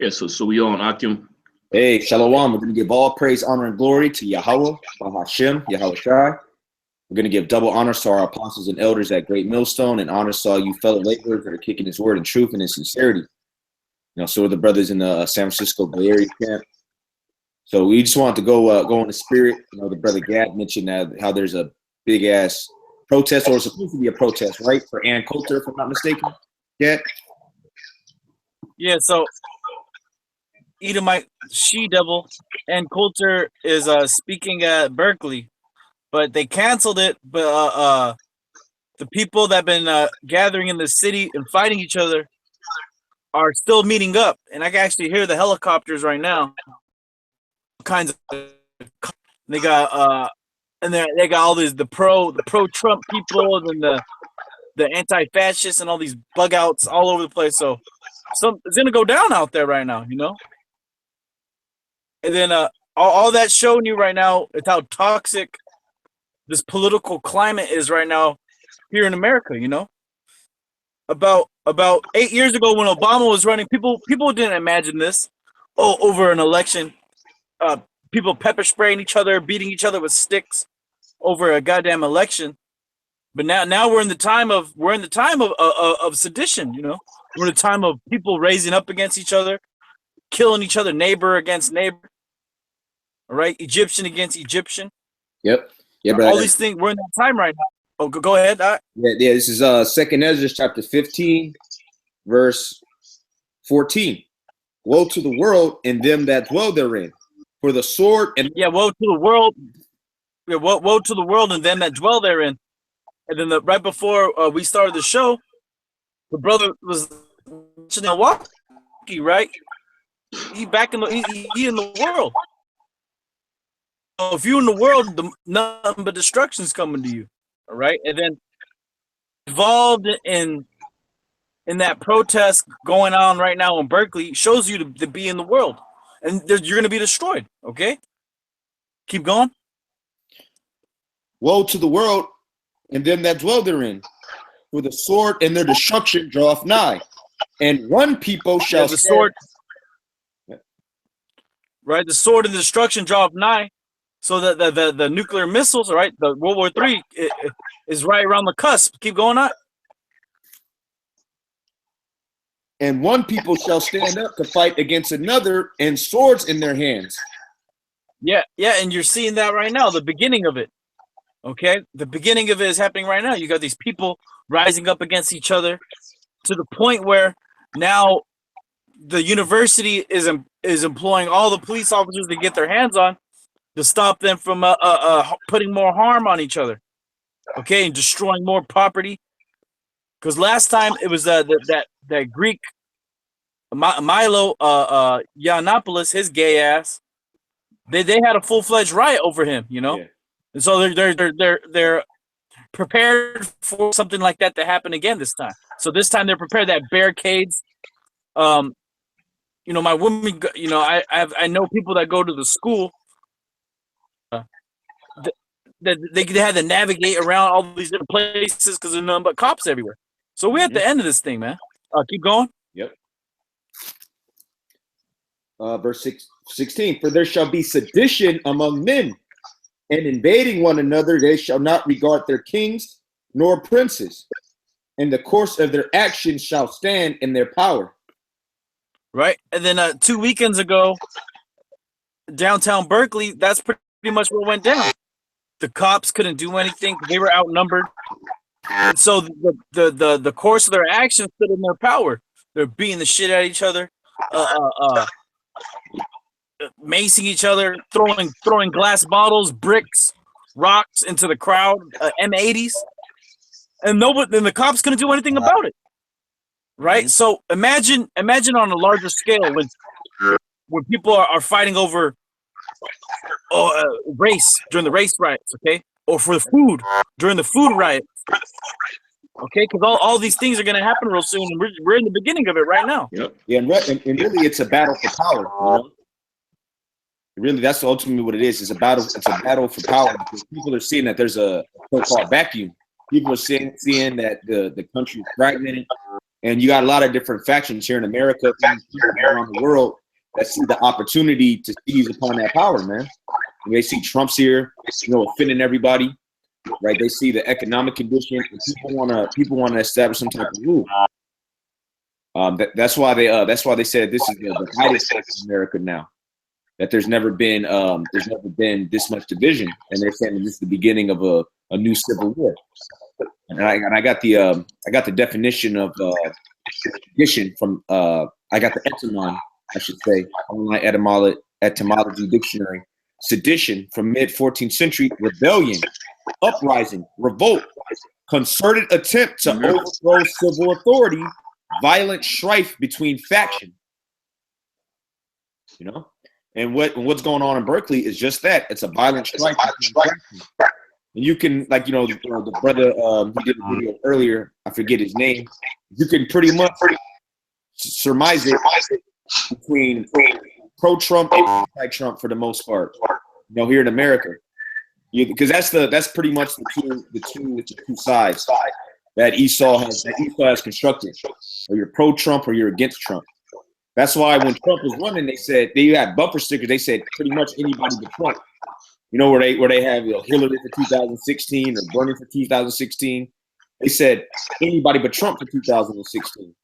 Yes, so we on Akim. Hey, Shalom. We're going to give all praise, honor, and glory to Yahweh, Bahashem, Yahweh Shai. We're going to give double honors to our apostles and elders at Great Millstone, and honors to all you fellow laborers that are kicking his word in truth and in sincerity. So are the brothers in the San Francisco Bay Area camp. So we just wanted to go in the spirit. The brother Gad mentioned how there's a big ass protest, or it's supposed to be a protest, right, for Ann Coulter, if I'm not mistaken. Gad? Yeah. So Edomite she-devil Ann Coulter is speaking at Berkeley, but they canceled it. But the people that have been gathering in the city and fighting each other are still meeting up, and I can actually hear the helicopters right now. Kinds of they got and they got all these the pro Trump people and the anti-fascists and all these bug outs all over the place. So it's gonna go down out there right now, And then all that's showing you right now is how toxic this political climate is right now here in America. About 8 years ago when Obama was running, people didn't imagine this. Over an election, people pepper spraying each other, beating each other with sticks over a goddamn election. But now we're in the time of sedition. We're in the time of people raising up against each other, killing each other, neighbor against neighbor. All right, Egyptian against Egyptian. Yep. Yeah, all these things. We're in that time right now. Oh, go ahead. Yeah. This is 2nd Ezra chapter 15, verse 14. Woe to the world and them that dwell therein, for the sword and woe to the world. Yeah, woe to the world and them that dwell therein. And then right before we started the show, the brother was mentioning Milwaukee, right? He back in he in the world. So if you're in the world, nothing but destruction's coming to you. All right, and then involved in that protest going on right now in Berkeley shows you to be in the world, and you're going to be destroyed. Okay, keep going. Woe to the world and them that dwell therein, for the sword and their destruction draweth nigh, and one people shall the sword. Right, the sword and the destruction draweth nigh. So the nuclear missiles, all right, the World War III is right around the cusp. Keep going on. And one people shall stand up to fight against another, and swords in their hands. Yeah, and you're seeing that right now, the beginning of it. Okay, the beginning of it is happening right now. You got these people rising up against each other to the point where now the university is employing all the police officers to get their hands on to stop them from putting more harm on each other, okay, and destroying more property. Because last time it was that Greek Milo Yiannopoulos, his gay ass, they had a full-fledged riot over him, Yeah. And so they're prepared for something like that to happen again this time. So this time they're prepared that barricades. My woman, I know people that go to the school. They had to navigate around all these different places because there's nothing but cops everywhere. So we're at the end of this thing, man. Keep going. Yep. Verse 16, for there shall be sedition among men, and invading one another, they shall not regard their kings nor princes, and the course of their actions shall stand in their power. Right. And then 2 weekends ago, downtown Berkeley, that's pretty much what went down. The cops couldn't do anything. They were outnumbered. And so the course of their actions stood in their power. They're beating the shit out of each other, macing each other, throwing glass bottles, bricks, rocks into the crowd, M80s. And the cops couldn't do anything about it. Right? So imagine on a larger scale when people are fighting over race during the race riots, okay, or for the food during the food riots, okay, because all these things are going to happen real soon, and we're in the beginning of it right now. Yep. Yeah, and really, it's a battle for power. Really, that's ultimately what it is. It's a battle. It's a battle for power because people are seeing that there's a so-called vacuum. People are seeing that the country is fragmented. And you got a lot of different factions here in America, around the world, that see the opportunity to seize upon that power, man. And they see Trump's here, offending everybody, right? They see the economic condition, and people wanna establish some type of rule. That's why they said this is the highest in America now. That there's never been this much division, and they're saying this is the beginning of a new civil war. And I got the definition of sedition from I got the etymon, I should say, online etymology dictionary. Sedition from mid-14th century: rebellion, uprising, revolt, concerted attempt to overthrow civil authority, violent strife between factions. And what's going on in Berkeley is just that. It's a violent strife between factions. And you can, the brother who did the video earlier, I forget his name, you can pretty much surmise it between pro-Trump and anti-Trump for the most part, here in America. Because that's pretty much the two sides that Esau has constructed. Or you're pro-Trump or you're against Trump. That's why when Trump was running, they had bumper stickers. They said pretty much anybody but Trump. Where they have Hillary for 2016 or Bernie for 2016. They said anybody but Trump for 2016.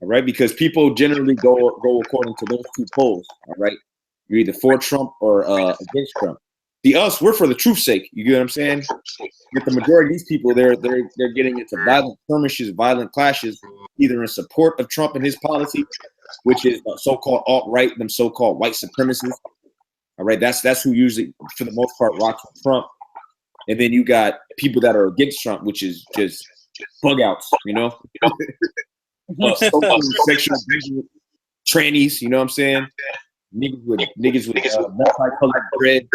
All right, because people generally go according to those two polls. All right, you're either for Trump or against Trump. We're for the truth's sake. You get what I'm saying? But the majority of these people, they're getting into violent skirmishes, violent clashes, either in support of Trump and his policy, which is so-called alt-right, them so-called white supremacists. All right, that's who usually, for the most part, rocks with Trump. And then you got people that are against Trump, which is just bug outs, sexual trannies, you know what I'm saying? Niggas with multicolored bread,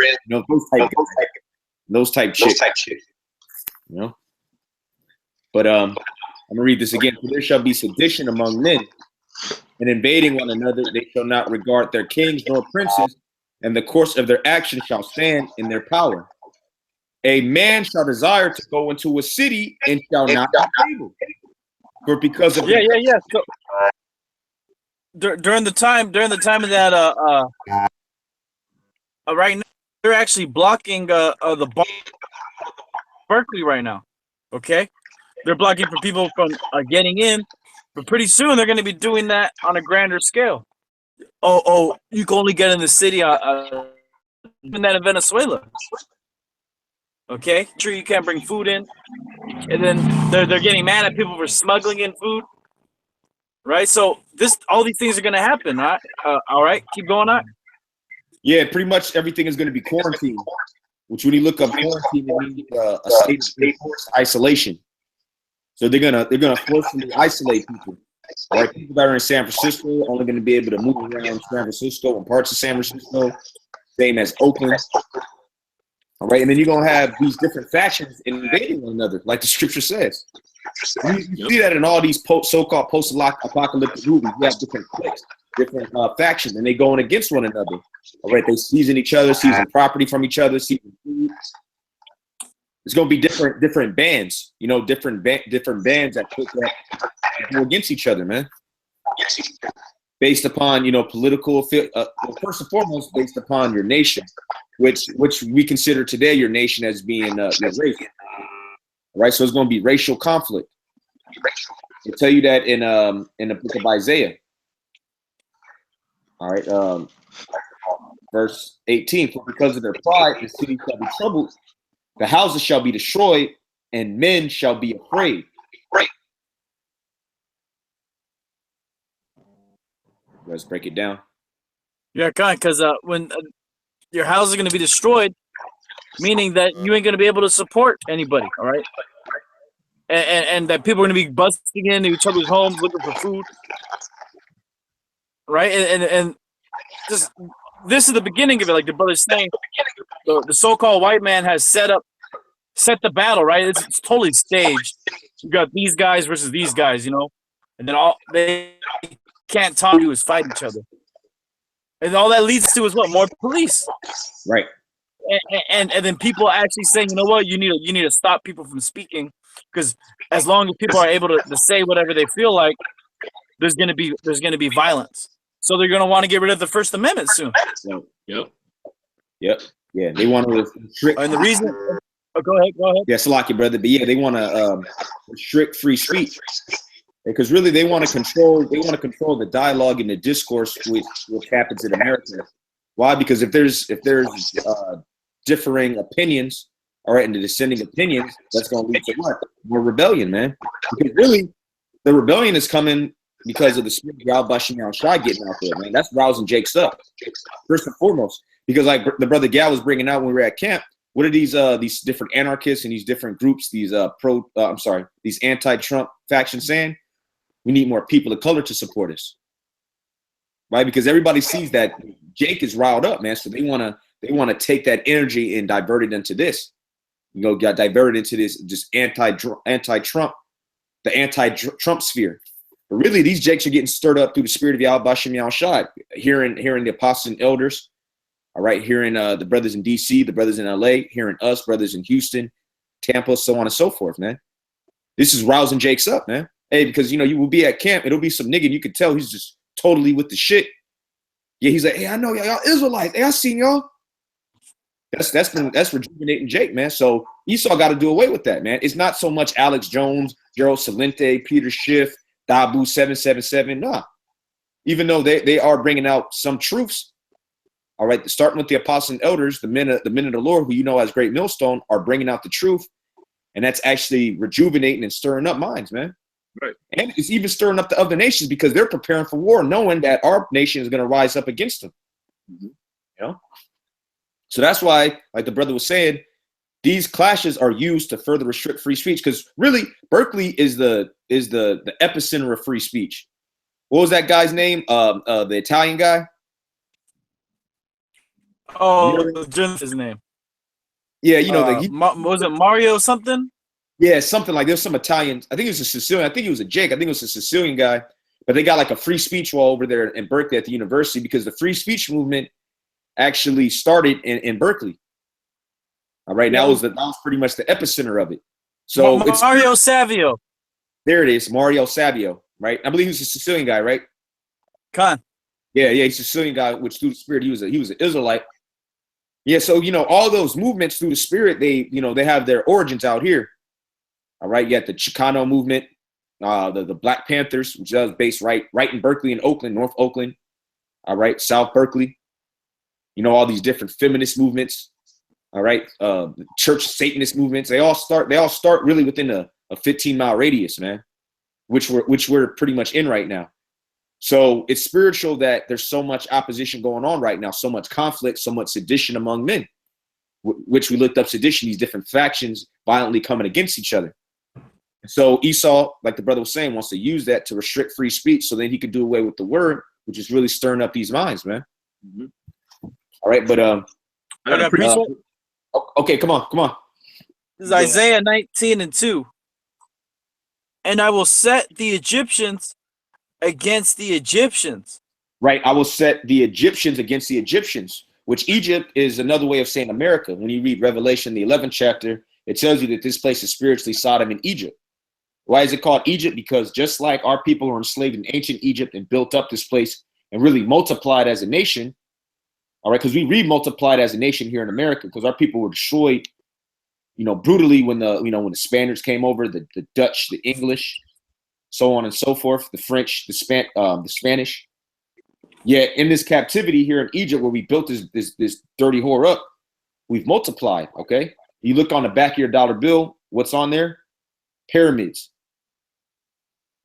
those type chicks. But I'm gonna read this again. For there shall be sedition among men, and invading one another, they shall not regard their kings nor princes, and the course of their action shall stand in their power. A man shall desire to go into a city and shall not be able. For because of So, during the time of that right now they're actually blocking the Berkeley right now. Okay, they're blocking for people from getting in, but pretty soon they're going to be doing that on a grander scale. Oh, you can only get in the city doing that in Venezuela. Okay, sure, you can't bring food in, and then they're getting mad at people for smuggling in food, right? So all these things are going to happen, right? All right, keep going on. Yeah, pretty much everything is going to be quarantined. Which, when you look up quarantine, it means a state of forced isolation. So they're gonna forcefully isolate people. All right, people that are in San Francisco are only going to be able to move around San Francisco and parts of San Francisco, same as Oakland. All right, and then you're going to have these different factions invading one another, like the scripture says. You see that in all these so-called post-apocalyptic movies. You have different cliques, different factions, and they going against one another. All right, they seizing each other, seizing property from each other, seizing food. It's going to be different bands, different bands that go against each other, man. Based upon, political, first and foremost, based upon your nation, which we consider today your nation as being your race. Right, so it's going to be racial conflict. I'll tell you that in the book of Isaiah. All right, verse 18. For because of their pride, the city shall be troubled, the houses shall be destroyed, and men shall be afraid. Let's break it down. Yeah, because when your house is going to be destroyed, meaning that you ain't going to be able to support anybody, all right? And that people are going to be busting into each other's homes looking for food, right? And this is the beginning of it, like the brother's saying. The so-called white man has set the battle, right? It's totally staged. You got these guys versus these guys, and then they can't talk to is fight each other, and all that leads to is what? More police, right? And then people actually saying, you know what, you need to stop people from speaking because as long as people are able to say whatever they feel like, there's gonna be violence. So they're gonna want to get rid of the First Amendment soon. Yep. Yeah, they want to restrict. And the reason, go ahead. Yeah, Salaki, brother. But yeah, they want to restrict free speech because really they want to control. They want to control the dialogue and the discourse which happens in America. Why? Because if there's differing opinions, all right, and the dissenting opinions, that's going to lead to what? More rebellion, man. Because really, the rebellion is coming because of the spirit of Yahweh Bashim Shai getting out there, man. That's rousing Jake's up, first and foremost. Because like the brother Gal was bringing out when we were at camp, what are these different anarchists and these different groups, these these anti-Trump factions saying? We need more people of color to support us, right? Because everybody sees that Jake is riled up, man. So they want to take that energy and divert it into this. Got diverted into this just anti-Trump, the anti-Trump sphere. But really, these Jakes are getting stirred up through the spirit of Yahweh Bashim Yahushua, hearing the apostles and elders, all right, hearing the brothers in D.C., the brothers in L.A., hearing us, brothers in Houston, Tampa, so on and so forth, man. This is rousing Jakes up, man. Hey, because, you will be at camp, it'll be some nigga, and you can tell he's just totally with the shit. Yeah, he's like, hey, I know y'all Israelites. Hey, I seen y'all. That's rejuvenating Jake, man. So Esau got to do away with that, man. It's not so much Alex Jones, Gerald Celente, Peter Schiff, Dabu 777. Nah. Even though they are bringing out some truths, all right, starting with the apostles and elders, the men of the Lord, who as Great Millstone, are bringing out the truth, and that's actually rejuvenating and stirring up minds, man. Right. And it's even stirring up the other nations because they're preparing for war, knowing that our nation is going to rise up against them. Mm-hmm. So that's why, like the brother was saying, these clashes are used to further restrict free speech. Because really, Berkeley is the epicenter of free speech. What was that guy's name? The Italian guy. Oh, his name. Yeah, was it Mario something? Yeah, something like there's some Italian. I think it was a Sicilian. I think it was a Jake. I think it was a Sicilian guy. But they got like a free speech wall over there in Berkeley at the university because the free speech movement actually started in Berkeley. All right, that was pretty much the epicenter of it. So it's Mario Savio. There it is, Mario Savio, right? I believe he was a Sicilian guy, right? Khan. Yeah, he's a Sicilian guy, which through the spirit he was an Israelite. Yeah, so all those movements through the spirit, they have their origins out here. All right, you got the Chicano movement, the Black Panthers, which is based right in Berkeley and Oakland, North Oakland. All right, South Berkeley. All these different feminist movements. All right, church Satanist movements. They all start really within a 15-mile radius, man, which we're pretty much in right now. So it's spiritual that there's so much opposition going on right now, so much conflict, so much sedition among men, which we looked up sedition, these different factions violently coming against each other. So Esau, like the brother was saying, wants to use that to restrict free speech so then he could do away with the word, which is really stirring up these minds, man. Mm-hmm. All right, but okay, come on. This is Isaiah 19:2. And I will set the Egyptians against the Egyptians. Right, I will set the Egyptians against the Egyptians, which Egypt is another way of saying America. When you read Revelation, the 11th chapter, it tells you that this place is spiritually Sodom and Egypt. Why is it called Egypt? Because just like our people were enslaved in ancient Egypt and built up this place and really multiplied as a nation, all right, because we re-multiplied as a nation here in America because our people were destroyed, brutally when the Spaniards came over, the Dutch, the English, so on and so forth, the French, the Spanish. Yet in this captivity here in Egypt, where we built this dirty whore up, we've multiplied. Okay, you look on the back of your dollar bill, what's on there? Pyramids.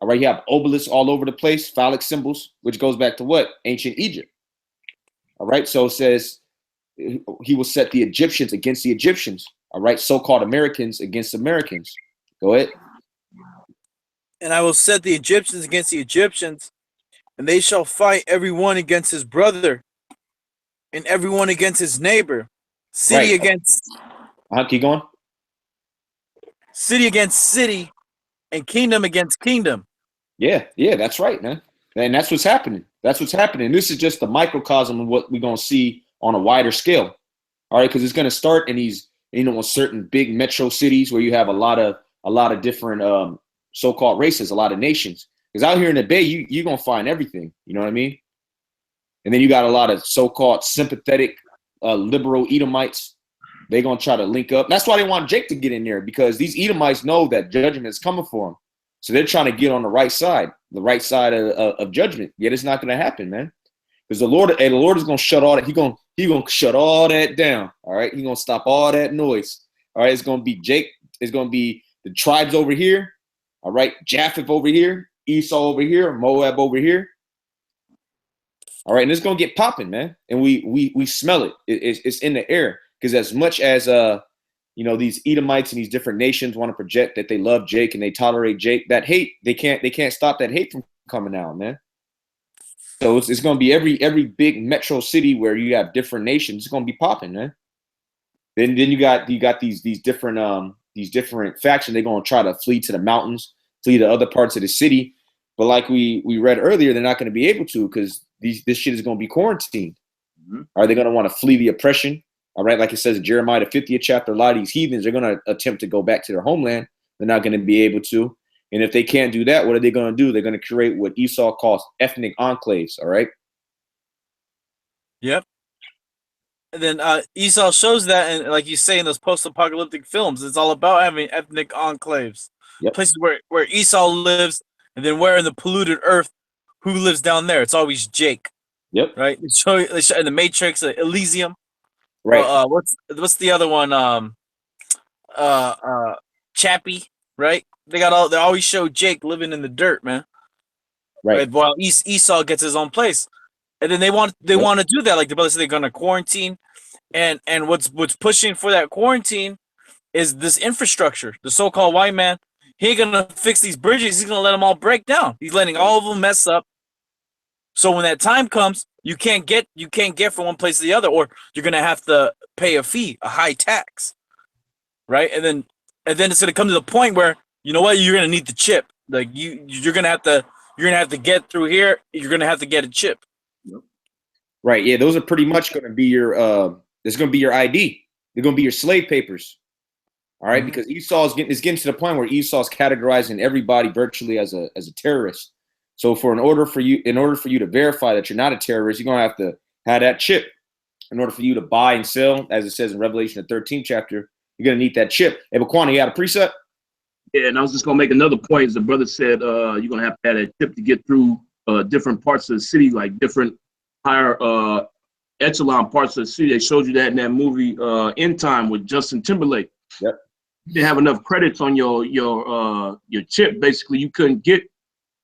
All right, you have obelisks all over the place, phallic symbols, which goes back to what? Ancient Egypt. All right, so it says he will set the Egyptians against the Egyptians. All right, so-called Americans against Americans. Go ahead. And I will set the Egyptians against the Egyptians, and they shall fight every one against his brother, and every one against his neighbor. City against. Keep going. City against city, and kingdom against kingdom. Yeah, that's right, man. And that's what's happening. This is just the microcosm of what we're going to see on a wider scale. All right, because it's going to start in these, in certain big metro cities where you have a lot of a lot of different so-called races, a lot of nations. Because out here in the Bay, you're going to find everything. You know what I mean? And then you got a lot of so-called sympathetic liberal Edomites. They're going to try to link up. That's why they want Jake to get in there, because these Edomites know that judgment is coming for them. So they're trying to get on the right side of judgment. Yet it's not going to happen, man. Because the Lord is going to shut all that. He's going to shut all that down. All right. He's going to stop all that noise. All right. It's going to be Jake. It's going to be the tribes over here. All right. Japheth over here. Esau over here. Moab over here. All right. And it's going to get popping, man. And we smell it. It's in the air. Because as much as, these Edomites and these different nations want to project that they love Jake and they tolerate Jake, that hate, they can't stop that hate from coming out, man. So it's going to be every big metro city where you have different nations. It's going to be popping, man. Then you got these different factions. They're going to try to flee to the mountains, flee to other parts of the city. But like we read earlier, they're not going to be able to, because this shit is going to be quarantined. Mm-hmm. Are they going to want to flee the oppression? All right, like it says in Jeremiah, the 50th chapter, a lot of these heathens are going to attempt to go back to their homeland. They're not going to be able to. And if they can't do that, what are they going to do? They're going to create what Esau calls ethnic enclaves, all right? Yep. And then Esau shows that, and like you say in those post-apocalyptic films, it's all about having ethnic enclaves. Yep. Places where Esau lives, and then where in the polluted earth, who lives down there? It's always Jake. Yep. Right? They show in the Matrix, Elysium. Right. What's the other one? Chappie, right? They always show Jake living in the dirt, man. Right. While Esau gets his own place, and then they want to do that. Like the brother said, they're gonna quarantine, and what's pushing for that quarantine is this infrastructure. The so-called white man, he ain't gonna fix these bridges. He's gonna let them all break down. He's letting all of them mess up. So when that time comes, you can't get from one place to the other, or you're gonna have to pay a fee, a high tax, right? And then it's gonna come to the point where, you know what, you're gonna need the chip. Like you're gonna have to get through here. You're gonna have to get a chip. Right. Yeah, those are pretty much gonna be your it's gonna be your ID. They're gonna be your slave papers. All right, because Esau is getting to the point where Esau's categorizing everybody virtually as a terrorist. So in order for you to verify that you're not a terrorist, you're gonna have to have that chip. In order for you to buy and sell, as it says in Revelation, the 13th chapter, you're gonna need that chip. Hey, Baquana, you got a precept? Yeah, and I was just gonna make another point. As the brother said, you're gonna have to have that chip to get through different parts of the city, like different higher echelon parts of the city. They showed you that in that movie End Time with Justin Timberlake. Yep. You didn't have enough credits on your chip. Basically, you couldn't get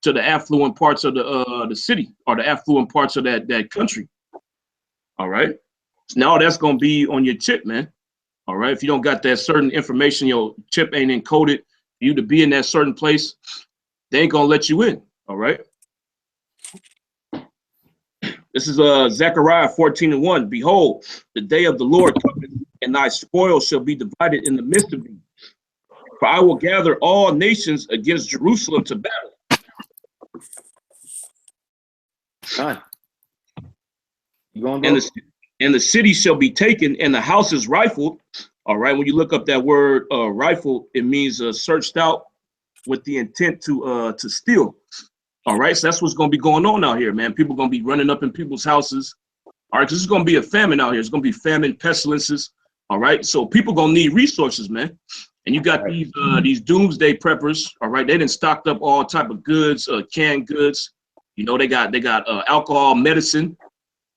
to the affluent parts of the city, or the affluent parts of that country. All right. So now that's gonna be on your chip, man. All right. If you don't got that certain information, your chip ain't encoded for you to be in that certain place, they ain't gonna let you in. All right. This is Zechariah 14:1. Behold, the day of the Lord cometh, and thy spoil shall be divided in the midst of thee. For I will gather all nations against Jerusalem to battle. You going, and the city shall be taken, and the houses rifled. All right. When you look up that word rifle, it means searched out with the intent to steal. All right. So that's what's going to be going on out here, man. People are going to be running up in people's houses. All right. Because it's going to be a famine out here. It's going to be famine, pestilences. All right. So people going to need resources, man. And you got these doomsday preppers. All right. They done stocked up all type of goods, canned goods. You know, they got alcohol, medicine.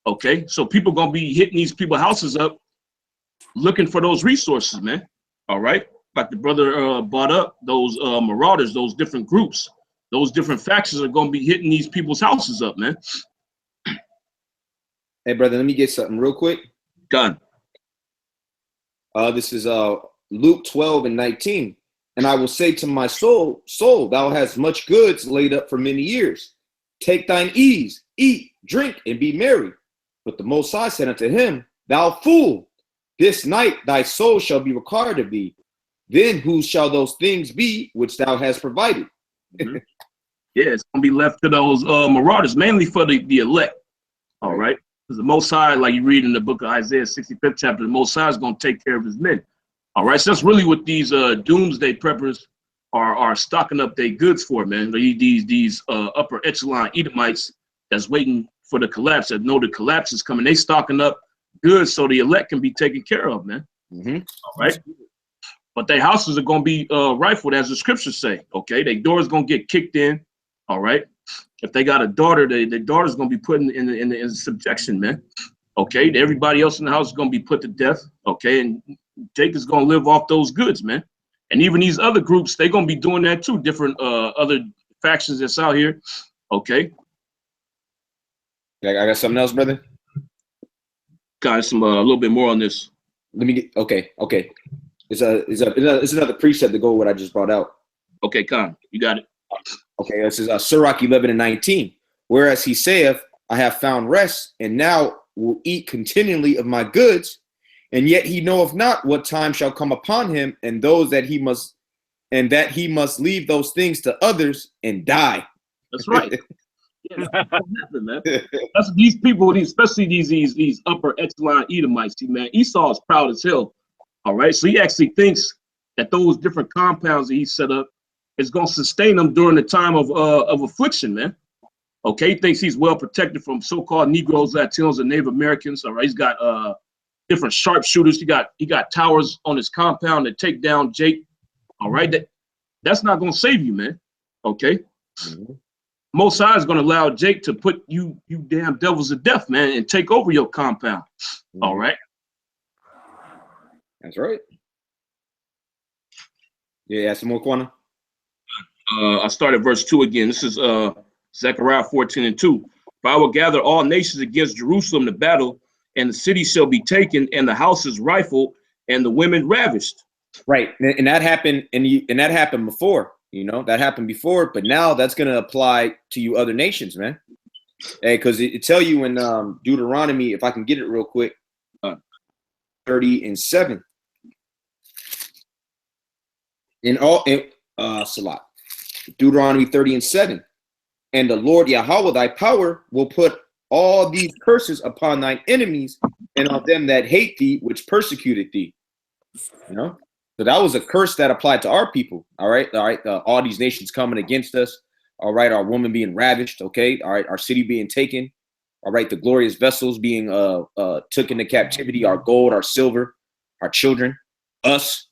Okay. So people going to be hitting these people's houses up, looking for those resources, man. All right. Like the brother brought up, those marauders, those different groups, those different factions are going to be hitting these people's houses up, man. Hey, brother, let me get something real quick. Done. This is Luke 12:19. And I will say to my soul, thou hast much goods laid up for many years. Take thine ease, eat, drink, and be merry. But the Most High said unto him, thou fool, this night thy soul shall be required of thee. Then whose shall those things be which thou hast provided? Mm-hmm. Yeah, it's going to be left to those marauders, mainly for the elect. All right. Because the Most High, like you read in the book of Isaiah, 65th chapter, the Most High is going to take care of his men. All right. So that's really what these doomsday preppers are stocking up their goods for, man. These upper echelon Edomites that's waiting for the collapse, that know the collapse is coming. They stocking up goods so the elect can be taken care of, man. Mm-hmm. All right. But their houses are going to be rifled, as the scriptures say. Okay, their doors going to get kicked in. All right. If they got a daughter, their daughter's going to be put in subjection, man. Okay, everybody else in the house is going to be put to death. Okay, and Jake is going to live off those goods, man. And even these other groups, they're going to be doing that too. Different other factions that's out here. Okay. I got something else, brother. Got some a little bit more on this. Let me get okay. It's another precept to go with what I just brought out. Okay, Khan, you got it. Okay, this is Sirach 11:19. Whereas he saith, I have found rest, and now will eat continually of my goods, and yet he knoweth not what time shall come upon him, and that he must leave those things to others and die. That's right. Yeah, that's what happened, man. That's these people, especially these upper echelon Edomites. See, man, Esau is proud as hell. All right, so he actually thinks that those different compounds that he set up is going to sustain them during the time of affliction, man. Okay, he thinks he's well protected from so-called Negroes, Latinos, and Native Americans. All right, he's got different sharpshooters. He got towers on his compound that take down Jake. All right, that's not going to save you, man. Okay. Mm-hmm. Most High is going to allow Jake to put you damn devils to death, man, and take over your compound. Mm-hmm. All right. That's right. Yeah, some more, Quana. I started verse 2 again. This is Zechariah 14:2. For I will gather all nations against Jerusalem to battle, and the city shall be taken, and the houses rifled, and the women ravished. Right, and that happened, and that happened before. You know, that happened before, but now that's going to apply to you other nations, man. Hey, because it tell you in Deuteronomy, if I can get it real quick, 30:7. Salat. Deuteronomy 30:7. And the Lord Yahweh thy power will put all these curses upon thine enemies and on them that hate thee, which persecuted thee. You know? So that was a curse that applied to our people. All right. All these nations coming against us. All right. Our women being ravished. Okay. All right. Our city being taken. All right. The glorious vessels being took into captivity. Our gold, our silver, our children, us.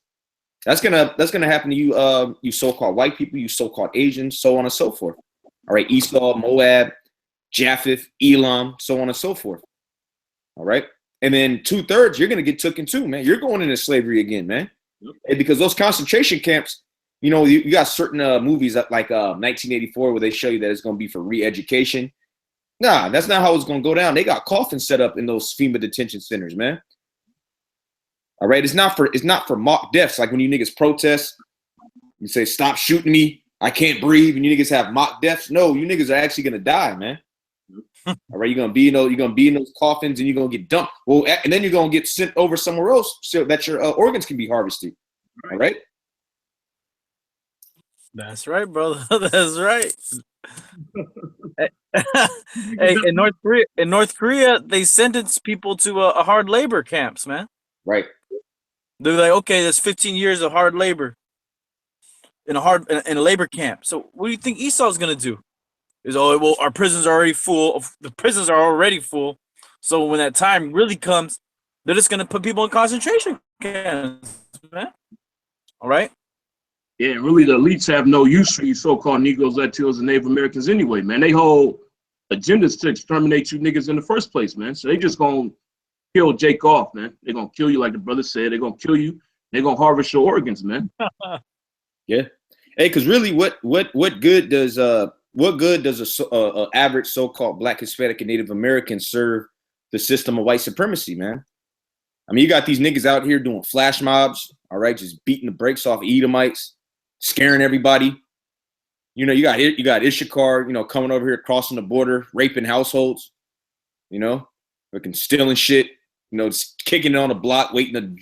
That's gonna happen to you. You so-called white people. You so-called Asians. So on and so forth. All right. Esau, Moab, Japheth, Elam, so on and so forth. All right. And then 2/3, you're gonna get taken too, man. You're going into slavery again, man. And because those concentration camps, you know, you got certain movies that like 1984 where they show you that it's going to be for re-education. Nah, that's not how it's going to go down. They got coffins set up in those FEMA detention centers, man. All right, it's not for mock deaths. Like when you niggas protest, you say stop shooting me, I can't breathe, and you niggas have mock deaths. No, you niggas are actually going to die, man. All right, you're gonna be in those coffins, and you're gonna get dumped. Well, and then you're gonna get sent over somewhere else so that your organs can be harvested. All right. That's right, brother. That's right. Hey, in North Korea, they sentence people to a hard labor camps, man. Right. They're like, okay, there's 15 years of hard labor in a labor camp. So what do you think Esau's gonna do? Is well, our prisons are already full. The prisons are already full. So when that time really comes, they're just gonna put people in concentration camps, man. All right. Yeah, really, the elites have no use for you so-called Negroes, Latinos, and Native Americans anyway, man. They whole agendas to exterminate you niggas in the first place, man. So they just gonna kill Jake off, man. They're gonna kill you, like the brother said. They're gonna kill you. They're gonna harvest your organs, man. Yeah. Hey, because really, what good does a average so-called Black, Hispanic, and Native American serve the system of white supremacy, man? I mean, you got these niggas out here doing flash mobs, all right, just beating the brakes off Edomites, scaring everybody. You know, you got Issachar, you know, coming over here, crossing the border, raping households, you know, fucking stealing shit, you know, just kicking it on the block, waiting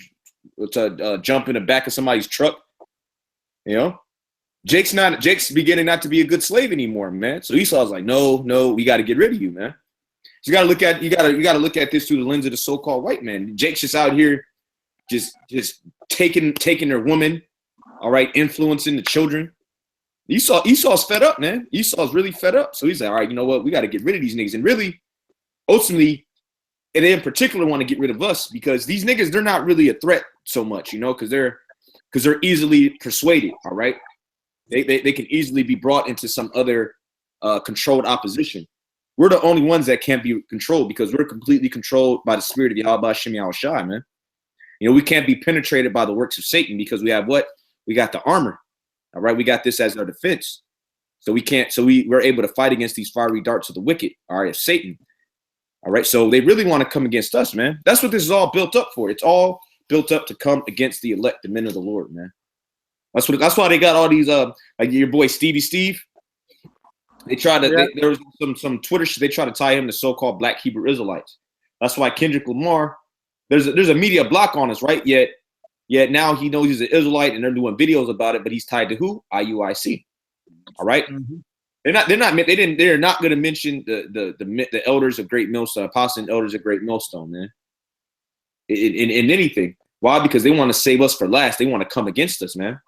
to jump in the back of somebody's truck, you know. Jake's beginning not to be a good slave anymore, man. So Esau's like, no, we got to get rid of you, man. So you got to look at this through the lens of the so-called white man. Jake's just out here, just taking their woman, all right, influencing the children. Esau's fed up, man. Esau's really fed up. So he's like, all right, you know what? We got to get rid of these niggas. And really, ultimately, and they in particular want to get rid of us because these niggas, they're not really a threat so much, you know, because they're easily persuaded, all right? They can easily be brought into some other controlled opposition. We're the only ones that can't be controlled because we're completely controlled by the spirit of Yahweh Shem Yahushai, man. You know, we can't be penetrated by the works of Satan because we have what? We got the armor. All right, we got this as our defense. So we're able to fight against these fiery darts of the wicked, all right, of Satan. All right, so they really want to come against us, man. That's what this is all built up for. It's all built up to come against the elect, the men of the Lord, man. That's why they got all these like your boy Stevie Steve. They tried to there was some Twitter shit, they try to tie him to so-called Black Hebrew Israelites. That's why Kendrick Lamar, there's a media block on us, right? Yet now he knows he's an Israelite and they're doing videos about it, but he's tied to who? IUIC. All right. Mm-hmm. They're not going to mention the elders of Great Millstone, apostles and elders of Great Millstone, man. In anything. Why? Because they want to save us for last. They want to come against us, man.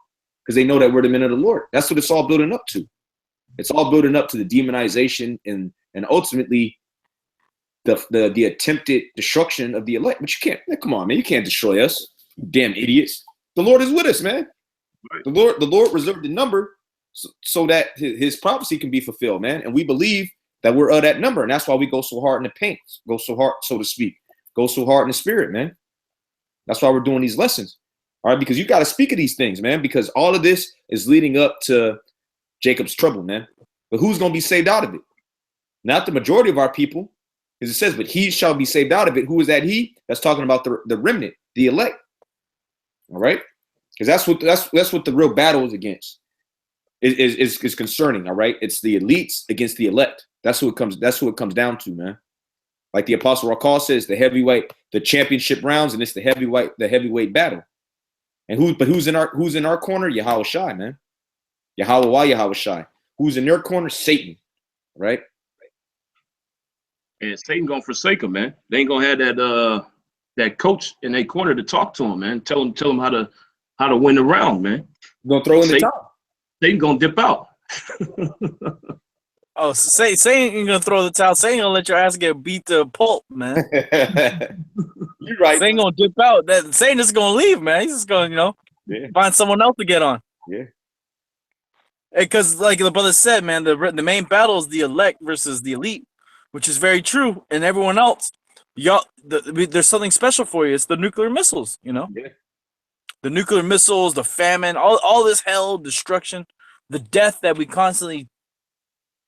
Because they know that we're the men of the Lord. That's what it's all building up to. It's all building up to the demonization and ultimately the attempted destruction of the elect. But you can't, come on, man, you can't destroy us, you damn idiots. The Lord is with us, man. Right. The Lord reserved the number so that his prophecy can be fulfilled, man. And we believe that we're of that number. And that's why we go so hard in the paint, go so hard, so to speak, go so hard in the spirit, man. That's why we're doing these lessons. All right, because you got to speak of these things, man, because all of this is leading up to Jacob's trouble, man. But who's going to be saved out of it? Not the majority of our people, because it says, but he shall be saved out of it. Who is that he? That's talking about the remnant, the elect. All right? Because that's what the real battle is against. Is concerning, all right? It's the elites against the elect. That's who it comes down to, man. Like the Apostle Rakal says, the championship rounds, and it's the heavyweight battle. And who's in our corner? Yahweh Shai, man. Yahweh Shai. Who's in their corner? Satan, right? And Satan gonna forsake him, man. They ain't gonna have that coach in their corner to talk to him, man. Tell him how to win the round, man. Gonna throw in the towel. Satan gonna dip out. Oh, Satan ain't gonna throw the towel. Satan gonna let your ass get beat to a pulp, man. You're right. Satan gonna dip out. Satan is gonna leave, man. He's just gonna, find someone else to get on. Yeah. Because, like the brother said, man, the main battle is the elect versus the elite, which is very true. And everyone else, there's something special for you. It's the nuclear missiles, you know. Yeah. The nuclear missiles, the famine, all this hell, destruction, the death that we constantly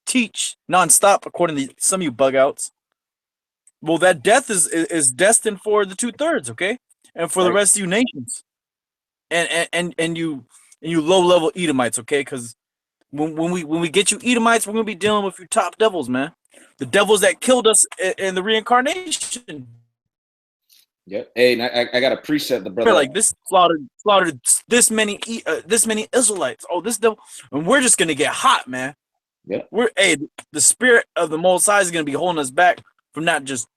teach nonstop, according to some of you bug outs. Well, that death is destined for the 2/3, okay, and for the rest of you nations, and you low level Edomites, okay, because when we get you Edomites, we're gonna be dealing with you top devils, man, the devils that killed us in the reincarnation. Yep. Hey, and I got a precept, the brother. Like this slaughtered this many Israelites. Oh, this devil, and we're just gonna get hot, man. Yeah. The spirit of the Most High is gonna be holding us back from not just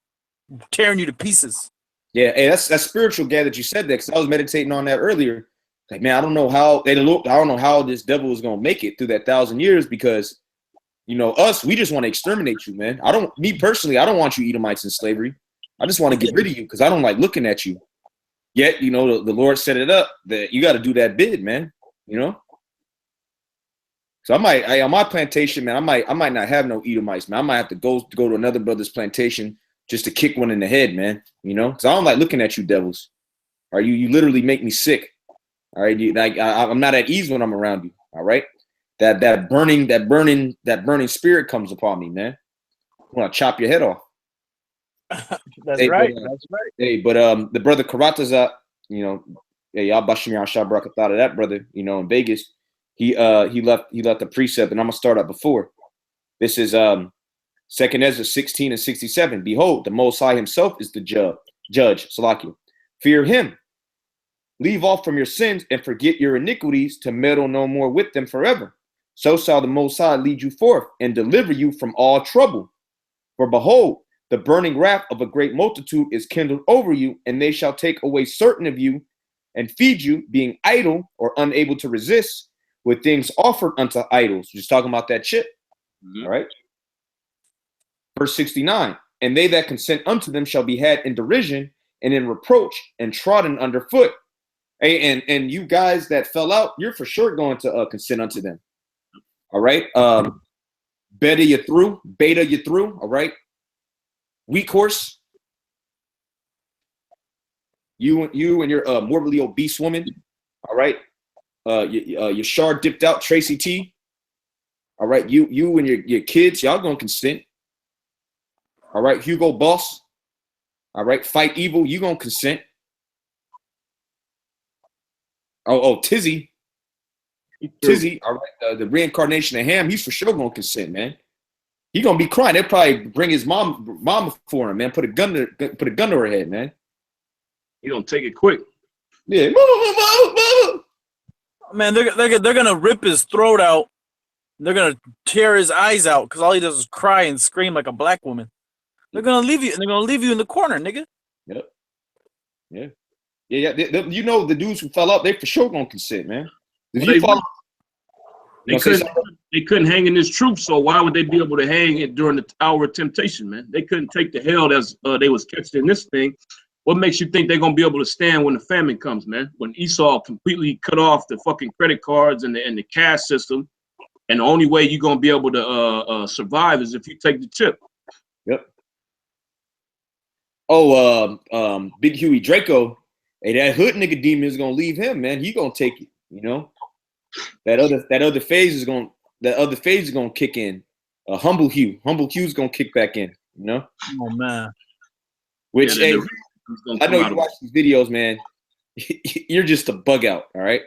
tearing you to pieces. Yeah, hey, that's spiritual, Gad, that you said that, because I was meditating on that earlier. Like, man, I don't know how this devil is gonna make it through that 1,000 years, because us, we just want to exterminate you, man. I don't want you Edomites in slavery. I just want to get rid of you because I don't like looking at you. Yet, the Lord set it up that you got to do that bid, man. So I might on my plantation, man, I might not have no Edomites, man. I might have to go to another brother's plantation just to kick one in the head, man. Because I don't like looking at you devils. All right, you literally make me sick. All right, I'm not at ease when I'm around you. All right, that burning spirit comes upon me, man. I want to chop your head off. That's right. That's right. Hey, but the brother Karataza, y'all bashim Yashab thought of that brother, in Vegas. He left the precept, and I'm gonna start up before. This is 2nd Ezra 16 and 67. Behold, the Most High himself is the judge. Salakia. Fear him. Leave off from your sins and forget your iniquities, to meddle no more with them forever. So shall the Most High lead you forth and deliver you from all trouble. For behold, the burning wrath of a great multitude is kindled over you, and they shall take away certain of you, and feed you, being idle or unable to resist with things offered unto idols. Just talking about that shit. All right. Verse 69. And they that consent unto them shall be had in derision and in reproach and trodden underfoot. Hey, and you guys that fell out, you're for sure going to consent unto them. All right. Beta you through. All right. Weak horse. You and your morbidly obese woman. All right. Your shard dipped out, Tracy T. All right. You and your kids, y'all gonna consent. All right. Hugo Boss. All right. Fight evil. You gonna consent. Oh, Tizzy. All right. The reincarnation of Ham, he's for sure gonna consent, man. He gonna be crying. They'll probably bring his mama for him, man. Put a gun to her head, man. He gonna take it quick. Yeah. Man, they're gonna rip his throat out. They're gonna tear his eyes out because all he does is cry and scream like a black woman. They're gonna leave you, and they're gonna leave you in the corner, nigga. Yep. Yeah. You know the dudes who fell out, they for sure gonna consent, man. They couldn't hang in this truth, so why would they be able to hang it during the hour of temptation, man? They couldn't take the hell as they was catched in this thing. What makes you think they're gonna be able to stand when the famine comes, man? When Esau completely cut off the fucking credit cards and the cash system, and the only way you're gonna be able to survive is if you take the chip. Yep. Oh, Big Huey Draco. Hey, that hood nigga demon is gonna leave him, man. He gonna take it, you know. That other phase is gonna kick in. Humble Hugh's gonna kick back in, you know. Oh man. Which I know you watch these videos, man. You're just a bug out, all right.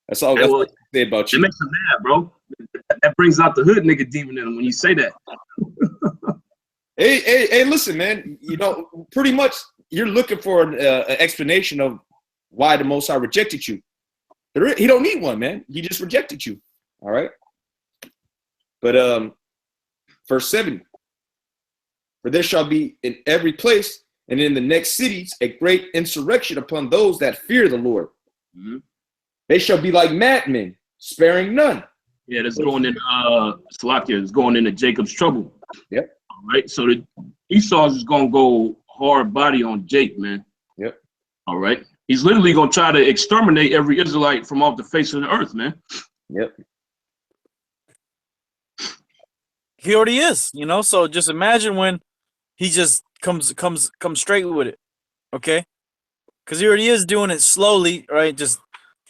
That's all. That's what I say about you. It makes him mad, bro. That brings out the hood nigga demon in him when you say that. Hey, listen, man. You know, pretty much you're looking for an explanation of why the Most High rejected you. He don't need one, man. He just rejected you. All right. But verse 70. For there shall be in every place and in the next cities a great insurrection upon those that fear the Lord. Mm-hmm. They shall be like madmen, sparing none. Yeah, that's going in Salakia is going into Jacob's trouble. Yep. All right. So the Esau's is gonna go hard body on Jake, man. Yep. All right. He's literally gonna try to exterminate every Israelite from off the face of the earth, man. Yep. He already is, you know. So just imagine when he just comes straight with it, okay? Because he already is doing it slowly, right? Just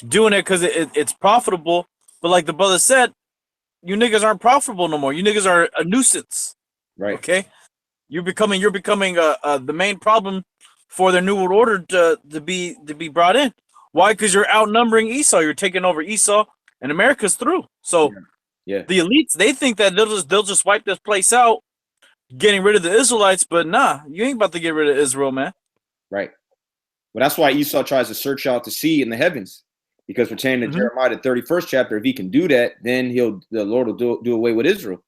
doing it because it's profitable. But like the brother said, you niggas aren't profitable no more. You niggas are a nuisance, right? Okay, you're becoming the main problem for their new world order to be brought in. Why? Because you're outnumbering Esau. You're taking over Esau, and America's through. So yeah, the elites, they think that they'll just wipe this place out, getting rid of the Israelites. But nah, you ain't about to get rid of Israel, man. Right. Well, that's why Esau tries to search out the sea in the heavens, because pertaining to Jeremiah, the 31st chapter, if he can do that, then the Lord will do away with Israel.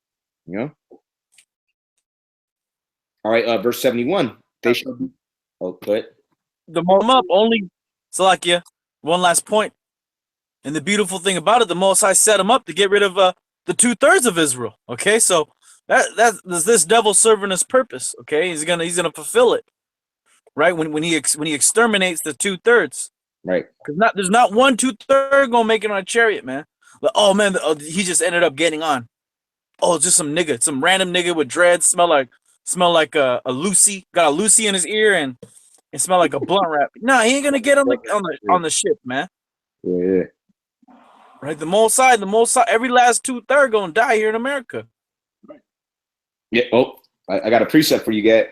You know. All right, verse 71. They shall be. Oh, good. The moment up only, Salakia. One last point, and the beautiful thing about it, the Most High set him up to get rid of the 2/3 of Israel. Okay, so that's this devil serving his purpose. Okay, he's gonna fulfill it, right? When he exterminates the 2/3, right? Because there's not 1 2/3 gonna make it on a chariot, man. But, oh man, he just ended up getting on. Oh, just some random nigga with dreads, smell like a Lucy, got a Lucy in his ear and smell like a blunt wrap. Nah, he ain't gonna get on the ship, man. Yeah. Right, the most side, every last 2/3 gonna die here in America. Yeah. Oh, I got a precept for you, guys.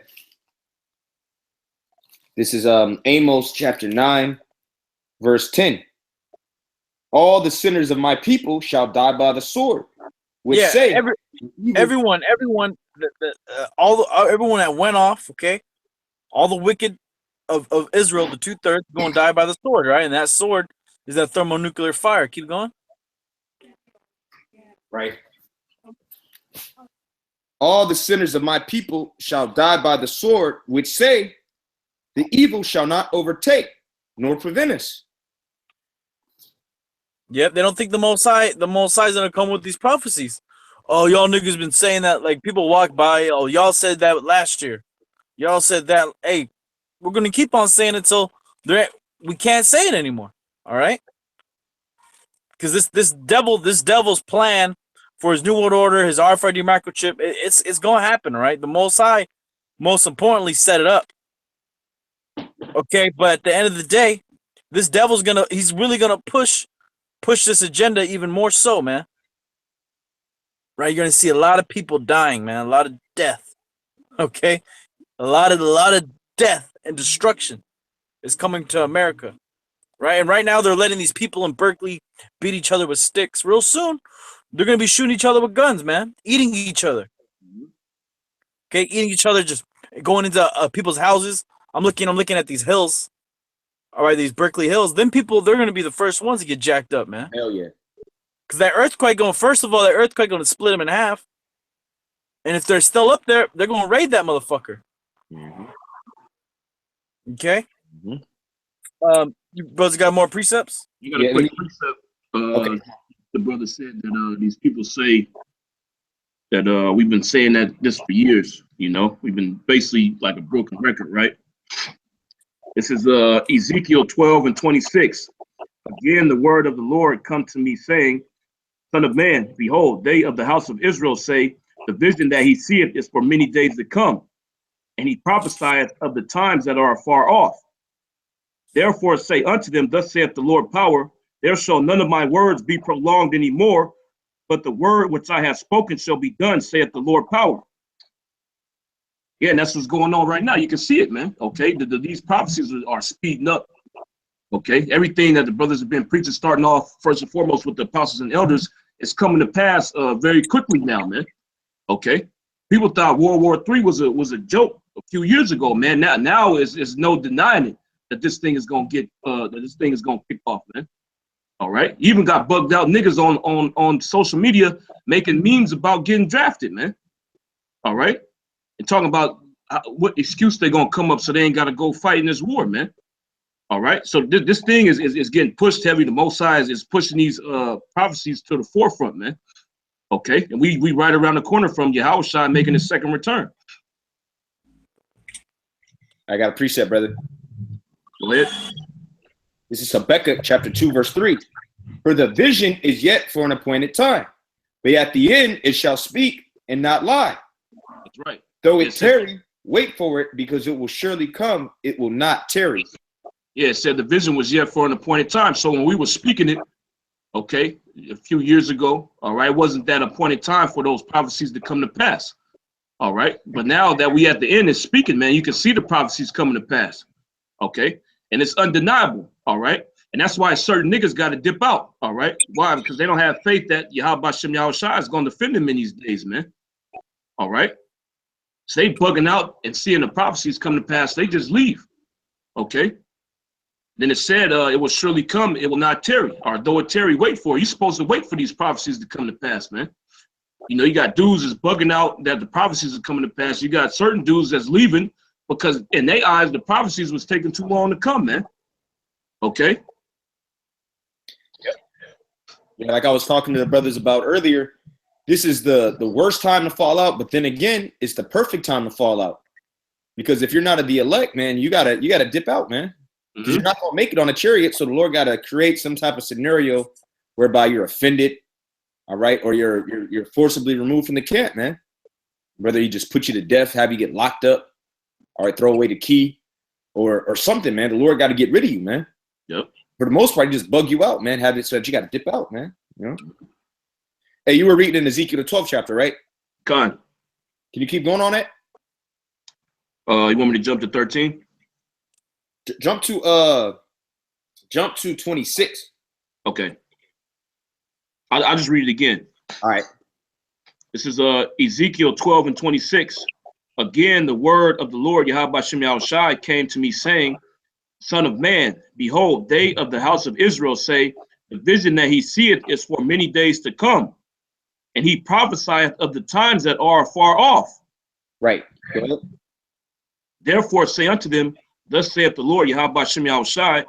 This is Amos chapter 9, verse 10. All the sinners of my people shall die by the sword. Which say everyone everyone that went off, okay, all the wicked of Israel, the 2/3 going to die by the sword, right? And that sword is that thermonuclear fire. Keep going. Right. All the sinners of my people shall die by the sword, which say, the evil shall not overtake nor prevent us. Yep, they don't think the Most High is gonna come with these prophecies. Oh, y'all niggas been saying that. Like people walk by. Oh, y'all said that last year. Y'all said that. Hey, we're gonna keep on saying it till we can't say it anymore. All right, because this devil's plan for his new world order, his RFID microchip, it's gonna happen. All right, the Most High, most importantly, set it up. Okay, but at the end of the day, this devil's he's really gonna push this agenda even more so, man. Right, you're gonna see a lot of people dying, man, a lot of death. Okay, a lot of death and destruction is coming to America, right? And right now they're letting these people in Berkeley beat each other with sticks. Real soon, they're gonna be shooting each other with guns, man, eating each other. Okay, eating each other, just going into people's houses. I'm looking at these hills. All right, these Berkeley hills. Them people, they're gonna be the first ones to get jacked up, man. Hell yeah. Because that earthquake first of all, that earthquake going to split them in half. And if they're still up there, they're going to raid that motherfucker. Mm-hmm. Okay? Mm-hmm. You brothers got more precepts? You got a quick precept. Okay. The brother said that these people say that we've been saying that this for years. You know, we've been basically like a broken record, right? This is Ezekiel 12:26. Again, the word of the Lord come to me, saying, Son of man, behold, they of the house of Israel say, the vision that he seeth is for many days to come, and he prophesieth of the times that are afar off. Therefore say unto them, thus saith the Lord power, there shall none of my words be prolonged any more, but the word which I have spoken shall be done, saith the Lord power. Yeah, and that's what's going on right now. You can see it, man. Okay, these prophecies are speeding up. Okay, everything that the brothers have been preaching, starting off first and foremost with the apostles and elders, is coming to pass very quickly now, man. Okay, people thought World War III was a joke a few years ago, man. Now is no denying it that this thing is gonna get kick off, man. All right, you even got bugged out niggas on social media making memes about getting drafted, man. All right, and talking about what excuse they're gonna come up so they ain't gotta go fight in this war, man. All right, so this thing is getting pushed heavy. The Most High is pushing these prophecies to the forefront, man. Okay, and we right around the corner from Yahushua making his second return. I got a precept, brother. Go ahead. This is Habakkuk chapter 2, verse 3. For the vision is yet for an appointed time, but at the end it shall speak and not lie. That's right. Though it tarry, wait for it, because it will surely come. It will not tarry. Yeah, it said the vision was yet for an appointed time. So when we were speaking it, okay, a few years ago, all right, wasn't that appointed time for those prophecies to come to pass? All right, but now that we at the end is speaking, man, you can see the prophecies coming to pass. Okay, and it's undeniable. All right, and that's why certain niggas got to dip out. All right, why? Because they don't have faith that Yahweh Shem Yahushua is going to defend them in these days, man. All right, so they bugging out and seeing the prophecies come to pass. They just leave. Okay. Then it said, it will surely come, it will not tarry. Or though it tarry, wait for it. You're supposed to wait for these prophecies to come to pass, man. You know, you got dudes that's bugging out that the prophecies are coming to pass. You got certain dudes that's leaving because in their eyes, the prophecies was taking too long to come, man. Okay? Yeah, like I was talking to the brothers about earlier, this is the worst time to fall out, but then again, it's the perfect time to fall out. Because if you're not of the elect, man, you gotta dip out, man. Because you're not going to make it on a chariot, so the Lord got to create some type of scenario whereby you're offended, all right, or you're forcibly removed from the camp, man. Whether he just put you to death, have you get locked up, all right, throw away the key, or something, man. The Lord got to get rid of you, man. Yep. For the most part, he just bug you out, man. Have it so that you got to dip out, man. You know. Hey, you were reading in Ezekiel the 12th chapter, right? Con. Can you keep going on it? You want me to jump to 13? Jump to 26. Okay. I'll just read it again. All right. This is Ezekiel 12:26. Again, the word of the Lord Yahweh Shem Yahushua came to me, saying, Son of man, behold, they of the house of Israel say, the vision that he seeth is for many days to come, and he prophesieth of the times that are far off. Right. Go ahead. Therefore say unto them, thus saith the Lord Yahweh Shem Yahushua,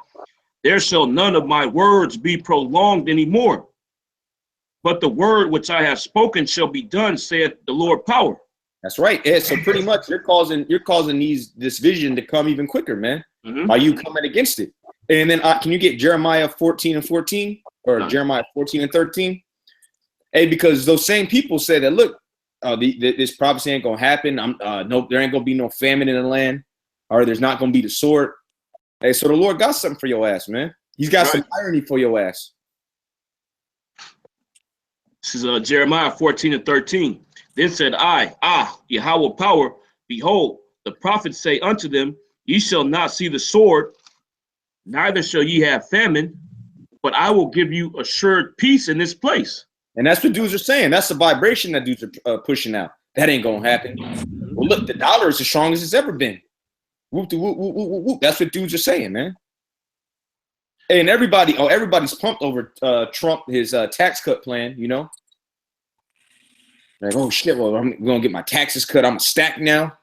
there shall none of my words be prolonged anymore. But the word which I have spoken shall be done, saith the Lord power. That's right. Yeah, so pretty much you're causing this vision to come even quicker, man. Mhm. By you coming against it. And then can you get Jeremiah 14:14 or No. Jeremiah 14:13? Hey, because those same people said that, look, this prophecy ain't gonna happen. No, there ain't gonna be no famine in the land, or there's not gonna be the sword. Hey, so the Lord got something for your ass, man. He's got some irony for your ass. This is Jeremiah 14:13. Then said I, Yahweh power, behold, the prophets say unto them, ye shall not see the sword, neither shall ye have famine, but I will give you assured peace in this place. And that's what dudes are saying. That's the vibration that dudes are pushing out. That ain't gonna happen. Well, look, the dollar is as strong as it's ever been. Whoop, whoop, whoop, whoop, whoop. That's what dudes are saying, man. And everybody's pumped over Trump, his tax cut plan, you know? Like, oh shit, well, I'm gonna get my taxes cut. I'm stacked now.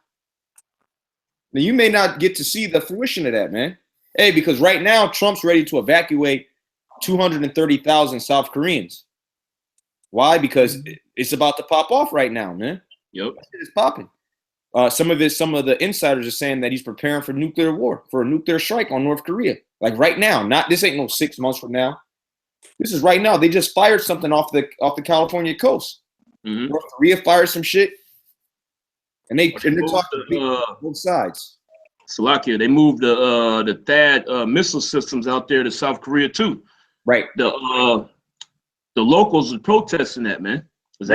Now you may not get to see the fruition of that, man. Hey, because right now Trump's ready to evacuate 230,000 South Koreans. Why? Because it's about to pop off right now, man. Yep. It's popping. Some of the insiders are saying that he's preparing for nuclear war, for a nuclear strike on North Korea. Like right now, this ain't no 6 months from now. This is right now. They just fired something off the California coast. Mm-hmm. North Korea fired some shit, and they're talking both sides. Slovakia, they moved the THAAD missile systems out there to South Korea too. Right. The locals are protesting that, man, because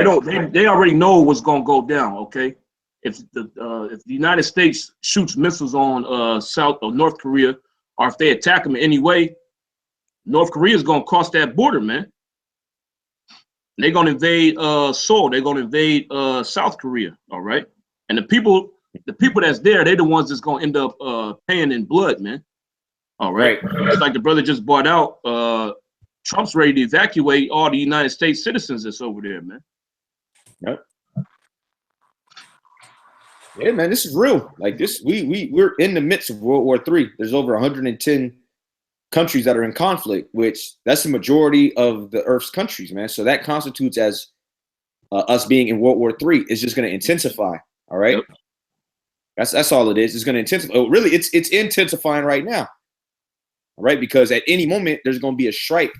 they already know what's gonna go down. Okay, if the United States shoots missiles on South or North Korea, or if they attack them in any way, North Korea is gonna cross that border, man. They're gonna invade Seoul. They're gonna invade South Korea. All right, and the people that's there, they're the ones that's gonna end up paying in blood, man. All right, it's like the brother just brought out. Trump's ready to evacuate all the United States citizens that's over there, man. Yep. Yeah, man, this is real. Like this, we're in the midst of World War III. There's over 110 countries that are in conflict, which that's the majority of the Earth's countries, man. So that constitutes as us being in World War III is just going to intensify. All right, yep. That's all it is. It's going to intensify. Oh, really, it's intensifying right now. All right, because at any moment there's going to be a strike.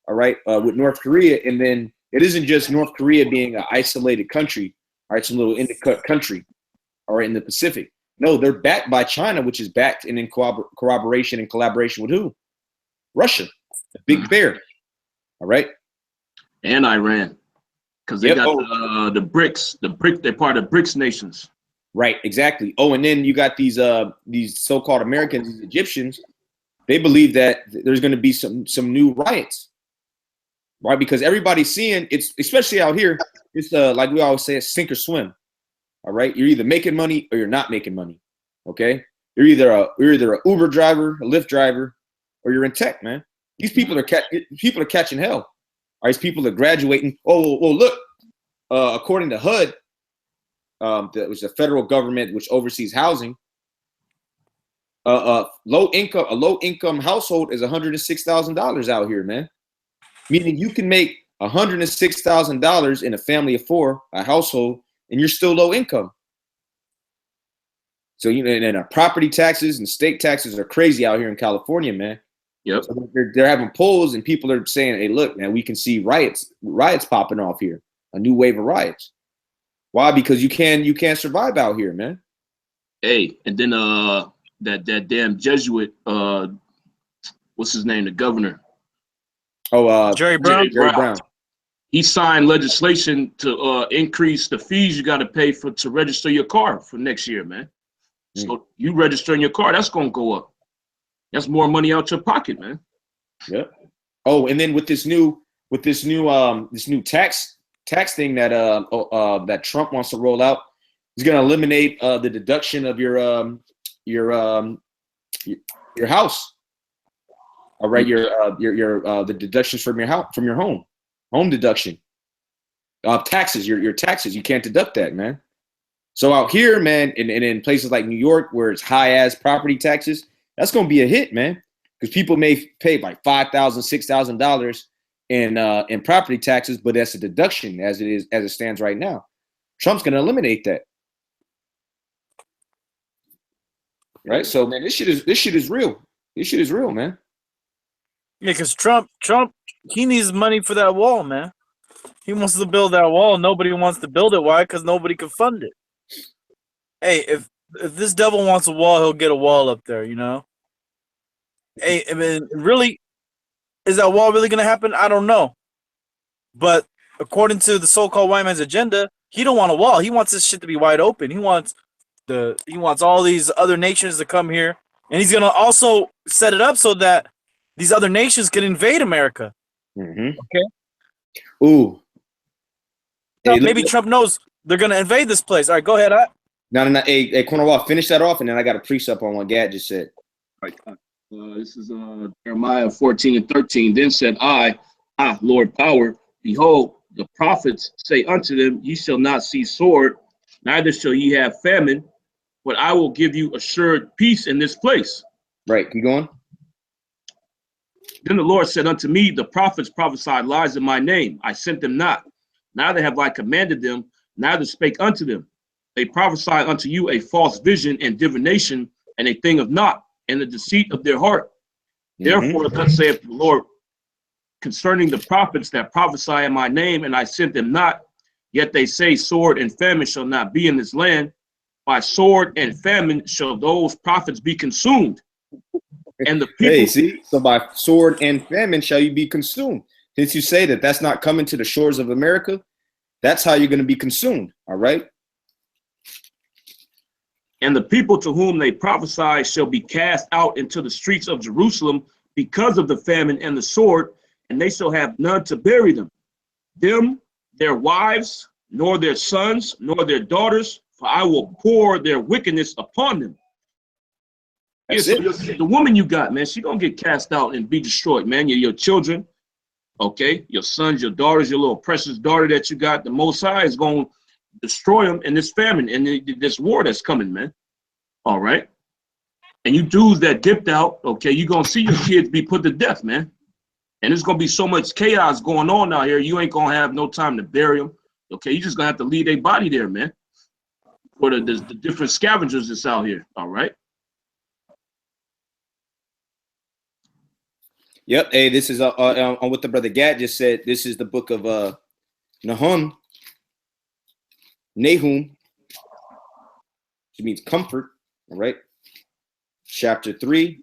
All right, with North Korea, and then it isn't just North Korea being an isolated country. All right, some little Indian country, or in the Pacific. No, they're backed by China, which is backed and in corroboration and collaboration with who? Russia, the big bear. All right, and Iran, because they got the BRICS. They're part of BRICS nations. Right, exactly. Oh, and then you got these so-called Americans, these Egyptians. They believe that there's going to be some new riots. Right, because everybody's seeing it's, especially out here. It's like we always say, it's sink or swim. All right, you're either making money or you're not making money. Okay, you're either a Uber driver, a Lyft driver, or you're in tech, man. These people are catching hell. All right, these people are graduating. Oh, well, look. According to HUD, that was the federal government which oversees housing. A low income household is $106,000 out here, man. Meaning you can make $106,000 in a family of four, a household, and you're still low income. So and property taxes and state taxes are crazy out here in California, man. Yep. So they're having polls, and people are saying, "Hey, look, man, we can see riots popping off here, a new wave of riots." Why? Because you can't survive out here, man. Hey, and then that damn Jesuit, what's his name, the governor? Oh, Jerry Brown. Jerry Brown. He signed legislation to increase the fees you got to pay to register your car for next year, man. So you registering your car, that's gonna go up. That's more money out your pocket, man. Yep. Oh, and then with this new tax thing that Trump wants to roll out, he's gonna eliminate the deduction of your house. All right, the deductions from your house, from your home deduction, taxes, your taxes, you can't deduct that, man. So out here, man, and in places like New York where it's high as property taxes, that's gonna be a hit, man. because people may pay like $5,000, $6,000 in property taxes, but that's a deduction as it stands right now. Trump's going to eliminate that. Right? So, man, this shit is real. This shit is real, man. Yeah, because Trump, he needs money for that wall, man. He wants to build that wall. Nobody wants to build it. Why? Because nobody can fund it. Hey, if this devil wants a wall, he'll get a wall up there, you know? Hey, I mean, really, is that wall really going to happen? I don't know. But according to the so-called white man's agenda, he don't want a wall. He wants this shit to be wide open. He wants all these other nations to come here. And he's going to also set it up so that these other nations can invade America. Mm-hmm. Okay? Ooh. Hey, maybe Trump knows they're going to invade this place. All right, go ahead. No. Hey, Cornwall, finish that off, and then I got a precept on what Gad just said. Right. This is Jeremiah 14:13. Then said I, Lord power, behold, the prophets say unto them, ye shall not see sword, neither shall ye have famine, but I will give you assured peace in this place. Right, keep going. Then the Lord said unto me, the prophets prophesied lies in my name. I sent them not. Neither have I commanded them, neither spake unto them. They prophesy unto you a false vision and divination, and a thing of naught, and the deceit of their heart. Therefore, thus saith the Lord, concerning the prophets that prophesy in my name, and I sent them not, yet they say sword and famine shall not be in this land. By sword and famine shall those prophets be consumed. And the people, hey, see, so by sword and famine shall you be consumed. Since you say that that's not coming to the shores of America, that's how you're going to be consumed. All right. And the people to whom they prophesy shall be cast out into the streets of Jerusalem because of the famine and the sword, and they shall have none to bury them, their wives, nor their sons, nor their daughters, for I will pour their wickedness upon them. Yeah, so the woman you got, man, she gonna get cast out and be destroyed, man. Your children, okay, your sons, your daughters, your little precious daughter that you got, the Most High is gonna destroy them in this famine and this war that's coming, man. All right. And you dudes that dipped out, okay, you're gonna see your kids be put to death, man. And there's gonna be so much chaos going on out here, you ain't gonna have no time to bury them. Okay, you just gonna have to leave a body there, man. For the different scavengers that's out here. All right. Yep. Hey, this is on what the brother Gad just said. This is the book of Nahum. Nahum. It means comfort. All right. Chapter 3.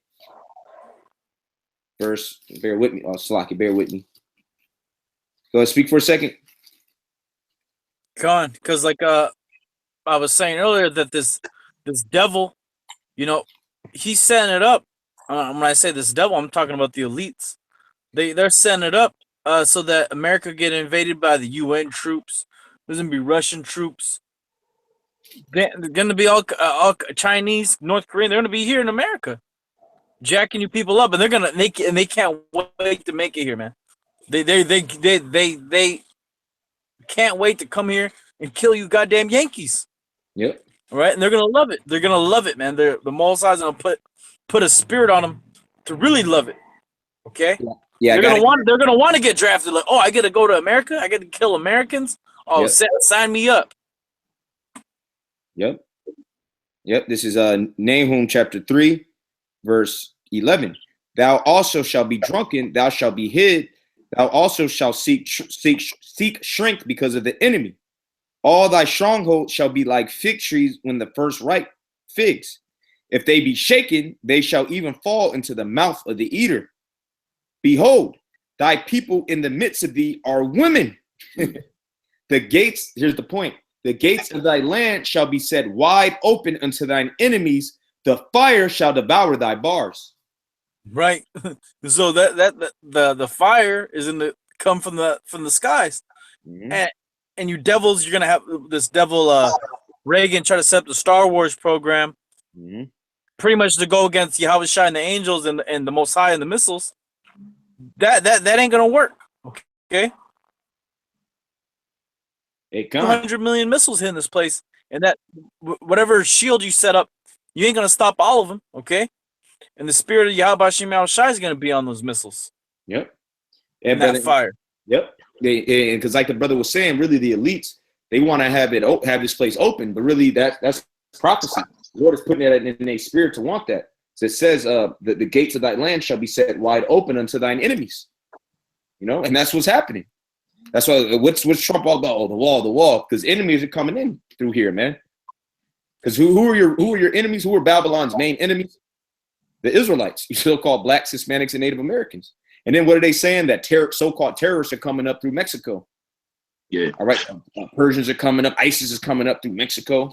Verse. Bear with me. Oh, Slaki, bear with me. Go ahead, speak for a second. Come on, because like I was saying earlier that this devil, you know, he's setting it up. When I say this devil, I'm talking about the elites. They're setting it up so that America get invaded by the UN troops. There's gonna be Russian troops. They're gonna be all Chinese, North Korean. They're gonna be here in America, jacking you people up, and they can't wait to make it here, man. They can't wait to come here and kill you, goddamn Yankees. Yep. All right, and they're gonna love it. They're gonna love it, man. The Most High's gonna put a spirit on them to really love it. Okay. Yeah. They're gonna want to get drafted. Like, oh, I get to go to America. I get to kill Americans. Oh, yep. Sign me up. Yep. This is Nahum chapter 3, verse 11. Thou also shalt be drunken. Thou shalt be hid. Thou also shalt seek strength because of the enemy. All thy strongholds shall be like fig trees when the first ripe figs. If they be shaken, they shall even fall into the mouth of the eater. Behold, thy people in the midst of thee are women. The gates, here's the point. The gates of thy land shall be set wide open unto thine enemies. The fire shall devour thy bars. Right. So the fire is come from the skies. Mm-hmm. And you devils, you're gonna have this devil Reagan try to set up the Star Wars program, mm-hmm. pretty much to go against Yahweh Shai and the angels and the Most High and the missiles. That ain't gonna work. Okay. 200 million missiles hitting this place, and that whatever shield you set up, you ain't gonna stop all of them. Okay. And the spirit of Yahweh Shem Shai is going to be on those missiles Yep. and that fire. Yep. Because like the brother was saying, really the elites, they want to have this place open, but really that's prophecy. The Lord is putting it in their spirit to want that. So it says, the gates of thy land shall be set wide open unto thine enemies. You know, and that's what's happening. That's why what's Trump all about? Oh, the wall, because enemies are coming in through here, man. Because who are your enemies? Who are Babylon's main enemies? The Israelites, you so-called blacks, Hispanics, and Native Americans. And then what are they saying? That so-called terrorists are coming up through Mexico. Yeah. All right. Persians are coming up. ISIS is coming up through Mexico.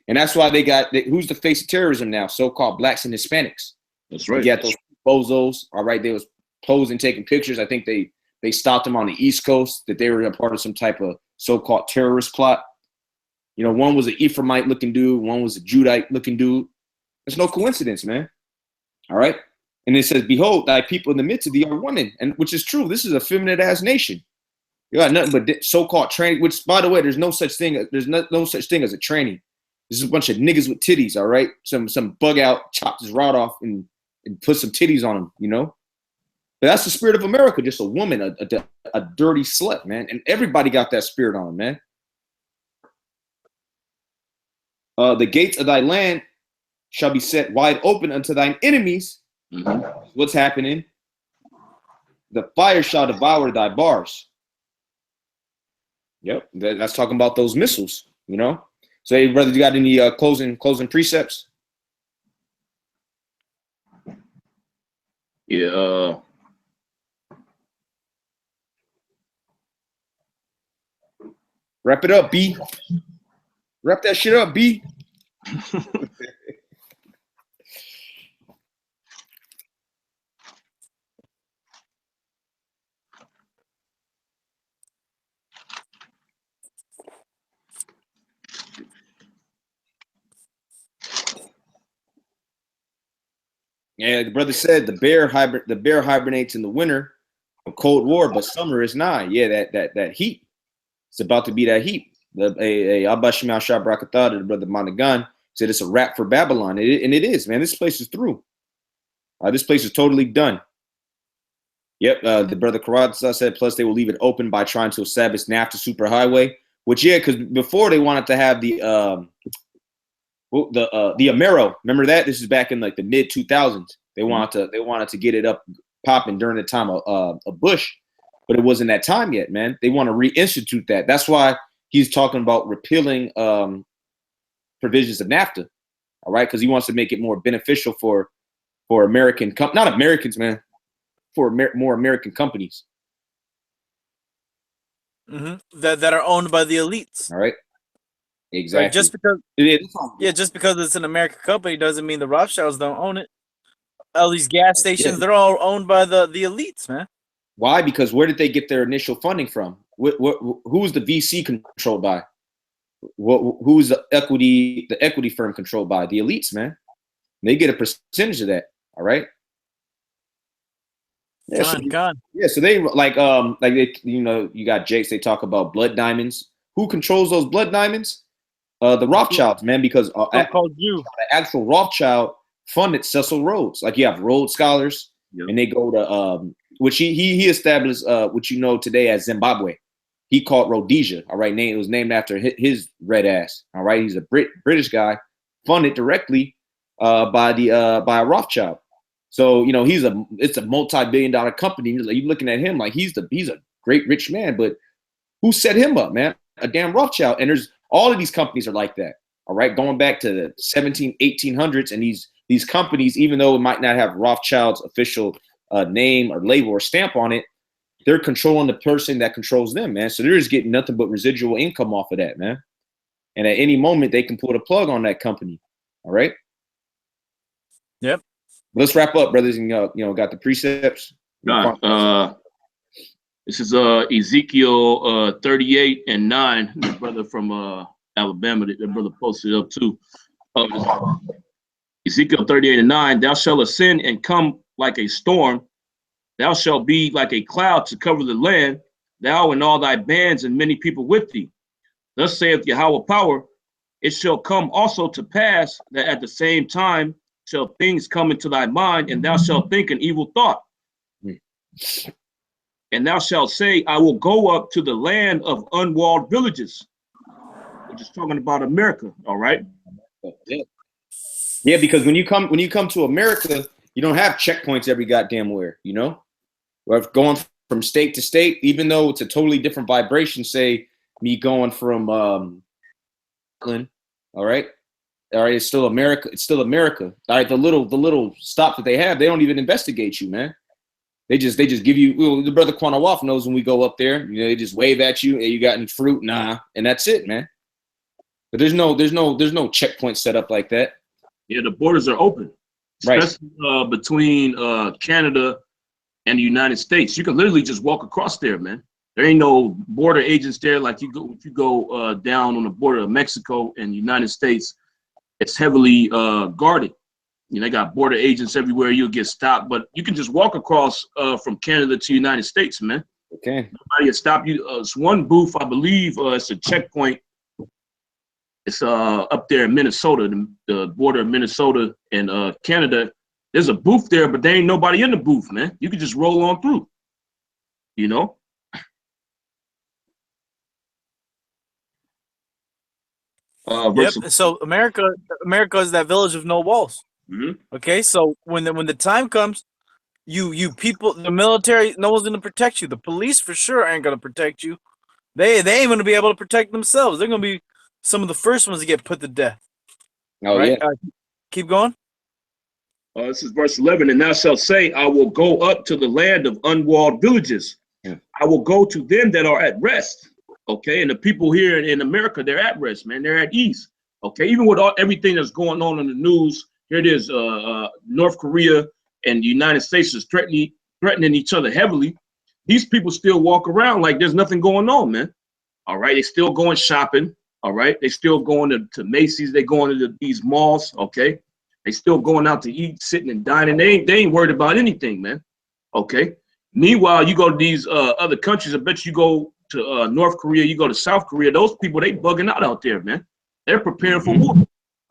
And that's why who's the face of terrorism now? So-called blacks and Hispanics. That's right. You got those bozos. All right. They was posing, taking pictures. I think they stopped them on the East Coast, that they were a part of some type of so-called terrorist plot. You know, one was an Ephraimite looking dude. One was a Judite looking dude. There's no coincidence, man. All right. And it says, behold, thy people in the midst of thee are women, and which is true. This is a feminine ass nation. You got nothing but so-called training, which, by the way, there's no such thing. There's no such thing as a training. This is a bunch of niggas with titties. All right. Some bug out, chopped his rod off and put some titties on him, you know. But that's the spirit of America, just a woman, a dirty slut, man. And everybody got that spirit on them, man. The gates of thy land shall be set wide open unto thine enemies. Mm-hmm. What's happening? The fire shall devour thy bars. Yep, that's talking about those missiles, you know. So, hey, brother, you got any closing precepts? Yeah. Wrap it up, B. Wrap that shit up, B. Yeah, the brother said the bear hibernates in the winter, a cold war, but summer is nigh. Yeah, that heat. It's about to be that heat. Abba Shema Shah Brakatah, the brother Monaghan, said it's a wrap for Babylon. And it is, man. This place is through. This place is totally done. Yep, the brother Karatza said, plus they will leave it open by trying to establish NAFTA superhighway, which, yeah, because before they wanted to have the Amero. Remember that? This is back in like the mid 2000s. They wanted to get it up popping during the time of Bush, but it wasn't that time yet, man. They want to reinstitute that. That's why he's talking about repealing provisions of NAFTA. All right, because he wants to make it more beneficial for American not Americans, man, for more American companies. Mm-hmm. That are owned by the elites. All right. Exactly. Right? Just because it's an American company doesn't mean the Rothschilds don't own it. All these gas stations, they're all owned by the elites, man. Why? Because where did they get their initial funding from? Who's the VC controlled by? Who's the equity firm controlled by? The elites, man. They get a percentage of that. All right. Yeah, so they like they, you know, you got Jakes. They talk about blood diamonds. Who controls those blood diamonds? The Rothschilds, man, because the actual Rothschild funded Cecil Rhodes. Like you have Rhodes Scholars, and they go to which he established what you know today as Zimbabwe. He called Rhodesia. All right, it was named after his red ass. All right, he's a British guy, funded directly by a Rothschild. So you know it's a multi-billion-dollar company. You're looking at him like he's a great rich man, but who set him up, man? A damn Rothschild. And there's all of these companies are like that. All right, going back to the 1800s, and these companies, even though it might not have Rothschild's official name or label or stamp on it, they're controlling the person that controls them, man. So they're just getting nothing but residual income off of that, man. And at any moment, they can pull the plug on that company. All right. Yep. Let's wrap up, brothers. And got the precepts. This is Ezekiel 38:9. The brother from Alabama, the brother posted up too. Ezekiel 38:9. Thou shalt ascend and come like a storm. Thou shalt be like a cloud to cover the land, thou and all thy bands and many people with thee. Thus saith Yahweh power, it shall come also to pass that at the same time shall things come into thy mind, and thou shalt think an evil thought. And thou shalt say, I will go up to the land of unwalled villages. We're just talking about America, all right? Yeah, because when you come to America, you don't have checkpoints every goddamn where, you know? Or going from state to state, even though it's a totally different vibration, say me going from Brooklyn, all right, it's still America. It's still America. All right, the little stop that they have, they don't even investigate you, man. They just give you. Well, the brother Quanawaf knows when we go up there, you know, they just wave at you. Hey, you got any fruit? Nah, and that's it, man. But there's no checkpoint set up like that. Yeah, the borders are open, especially between Canada and the United States. You can literally just walk across there, man. There ain't no border agents there like if you go down on the border of Mexico and the United States. It's heavily guarded. You know, they got border agents everywhere. You'll get stopped, but you can just walk across from Canada to the United States, man. Okay. Nobody will stop you. It's one booth, I believe. It's a checkpoint. It's up there in Minnesota, the border of Minnesota and Canada. There's a booth there, but there ain't nobody in the booth, man. You can just roll on through. You know. Yep. So America is that village of no walls. Mm-hmm. Okay. So when the time comes, you people, the military, no one's gonna protect you. The police for sure ain't gonna protect you. They ain't gonna be able to protect themselves. They're gonna be some of the first ones to get put to death. Oh right? Yeah. Keep going. This is verse 11. And thou shalt say, I will go up to the land of unwalled villages. Yeah. I will go to them that are at rest. Okay, and the people here in America, they're at rest, man. They're at ease. Okay, even with everything that's going on in the news, here it is. North Korea and the United States is threatening each other heavily. These people still walk around like there's nothing going on, man. All right, they still going shopping. All right, they still going to Macy's. They going to these malls. Okay, they still going out to eat, sitting and dining. They ain't worried about anything, man. Okay. Meanwhile, you go to these other countries. I bet you go to North Korea, you go to South Korea, those people, they bugging out there, man. They're preparing for war,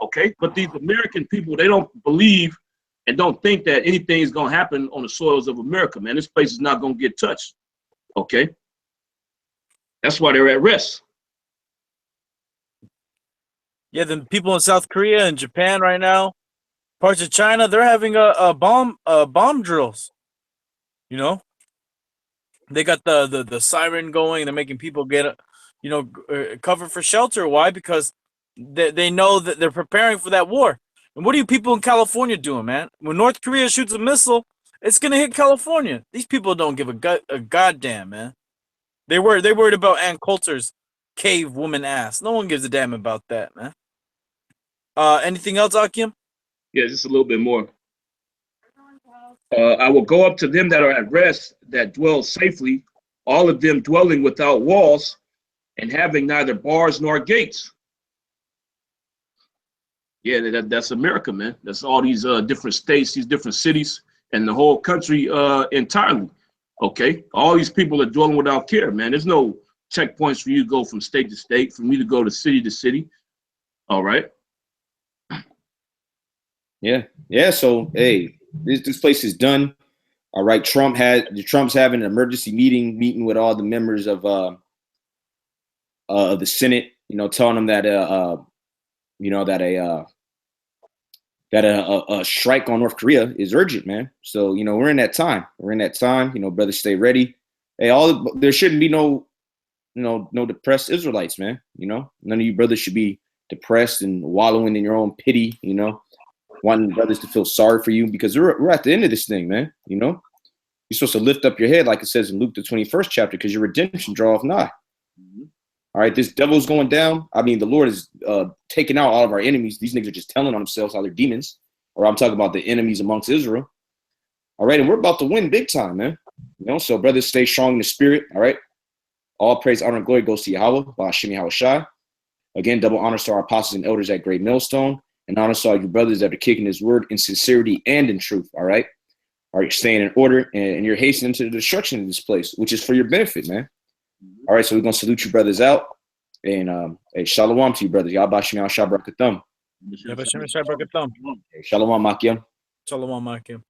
okay? But these American people, they don't believe and don't think that anything is going to happen on the soils of America, man. This place is not going to get touched, okay? That's why they're at rest. Yeah, the people in South Korea and Japan right now, parts of China, they're having a bomb drills, you know? They got the siren going. They're making people get, cover for shelter. Why? Because they know that they're preparing for that war. And what are you people in California doing, man? When North Korea shoots a missile, it's gonna hit California. These people don't give a goddamn, man. They worried about Ann Coulter's cave woman ass. No one gives a damn about that, man. Anything else, Akim? Yeah, just a little bit more. I will go up to them that are at rest, that dwell safely, all of them dwelling without walls and having neither bars nor gates. Yeah, that's America, man. That's all these different states, these different cities, and the whole country entirely. Okay, all these people are dwelling without care, man. There's no checkpoints for you to go from state to state, for me to go to city. All right. Yeah. So hey, this place is done. All right. Trump's having an emergency meeting with all the members of the Senate. Telling them that that a strike on North Korea is urgent, man. So we're in that time. Brothers, stay ready. Hey, there shouldn't be no depressed Israelites, man. None of you brothers should be depressed and wallowing in your own pity. Wanting brothers to feel sorry for you, because we're at the end of this thing, man. You're supposed to lift up your head, like it says in Luke the 21st chapter, because your redemption draweth nigh. Mm-hmm. All right, this devil's going down. I mean, the Lord is taking out all of our enemies. These niggas are just telling on themselves how they're demons. Or I'm talking about the enemies amongst Israel. All right, and we're about to win big time, man. So brothers, stay strong in the spirit. All right. All praise, honor, and glory goes to Yahweh, Ba'ashim Yahweh Shai. Again, double honors to our apostles and elders at Great Millstone. And honors to all you brothers that are kicking his word in sincerity and in truth. All right. Are you staying in order, and you're hastening to the destruction of this place, which is for your benefit, man. All right, so we're gonna salute you brothers out, and hey, shalom to you brothers. Y'all bashim y'all shabarakathum. Yeah, but Shem Shai Barakatam. Shalom, Makim. Shalom, Makim.